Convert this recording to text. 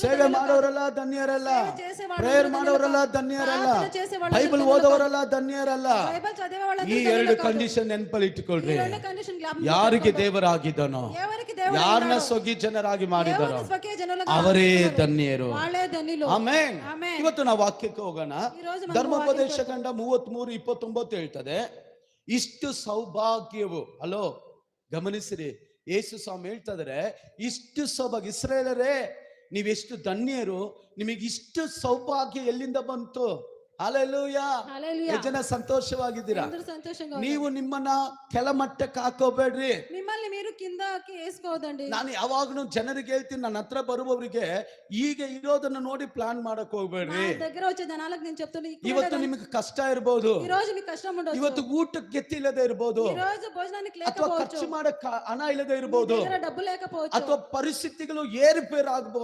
ಸೇವೆ ಮಾಡೋರೆಲ್ಲ ಧನ್ಯರಲ್ಲ, ಪ್ರೇಯರ್ ಮಾಡೋರೆಲ್ಲ ಧನ್ಯರಲ್ಲ, ಬೈಬಲ್ ಓದೋರೆಲ್ಲ ಧನ್ಯರಲ್ಲ. ಈ ಎರಡು ಕಂಡೀಷನ್ ನೆನಪಲ್ಲಿ ಇಟ್ಟುಕೊಳ್ರಿ. ಯಾರಿಗೆ ದೇವರಾಗಿದ್ದಾನೋ, ಯಾರನ್ನ ಸ್ವಕೀಯ ಜನರಾಗಿ ಮಾಡಿದಾರೋ ಅವರೇ ಧನ್ಯರು. ಆಮೆನ್. ಇವತ್ತು ನಾವು ವಾಕ್ಯಕ್ಕೆ ಹೋಗೋಣ. ಧರ್ಮೋಪದೇಶ ಖಂಡ 33:29 ಹೇಳ್ತದೆ, ಇಷ್ಟು ಸೌಭಾಗ್ಯವು, ಹಲೋ ಗಮನಿಸಿರಿ, ಯೇಸು ಸ್ವಾಮಿ ಹೇಳ್ತಾ ಇದಾರೆ, ಇಷ್ಟು ಸೌಭಾಗ್ಯ, ಇಸ್ರಾಯೇಲರೇ ನೀವೆಷ್ಟು ಧನ್ಯರು, ನಿಮಗೆ ಇಷ್ಟು ಸೌಭಾಗ್ಯ ಎಲ್ಲಿಂದ ಬಂತು? ಹಲ್ಲೆಲೂಯಾ. ಎಷ್ಟು ಜನ ಸಂತೋಷವಾಗಿದ್ದೀರಾ? ನೀವು ನಿಮ್ಮನ್ನ ಕೆಳಮಟ್ಟಕ್ಕೆ ಹಾಕೋಬೇಡ್ರಿ, మిమ్మల్ని మీరు కిందకి వేసుకోవద్దండి. ನಾನು ಯಾವಾಗಲೂ ಜನರಿಗೆ ಹೇಳ್ತೀನಿ, ನನ್ನ ಹತ್ರ ಬರುವವರಿಗೆ ಈಗ ಇರೋದನ್ನ ನೋಡಿ ಪ್ಲಾನ್ ಮಾಡಕ್ ಹೋಗ್ಬೇಡ್ರಿ. దగ్గర వచ్చే జనాలకు నేను చెప్తున్నా, ಇವತ್ತು ನಿಮಗೆ ಕಷ್ಟ ಇರಬಹುದು, ఈ రోజు మీకు కష్టం ఉండొచ్చు, ಇವತ್ತು ಊಟಕ್ಕೆ ಗೆತ್ತಿ ಇಲ್ಲದೆ ಇರಬಹುದು, ఈ రోజు భోజనానికి ಅಥವಾ లేకపోవచ్చు, ಖರ್ಚು ಮಾಡಕ್ ಹಣ ಇಲ್ಲದೆ ಇರಬಹುದು, దగ్గర డబ్బు లేకపోవచ్చు, ಅಥವಾ ಪರಿಸ್ಥಿತಿಗಳು ಏರುಪೇರು ಆಗಬಹುದು.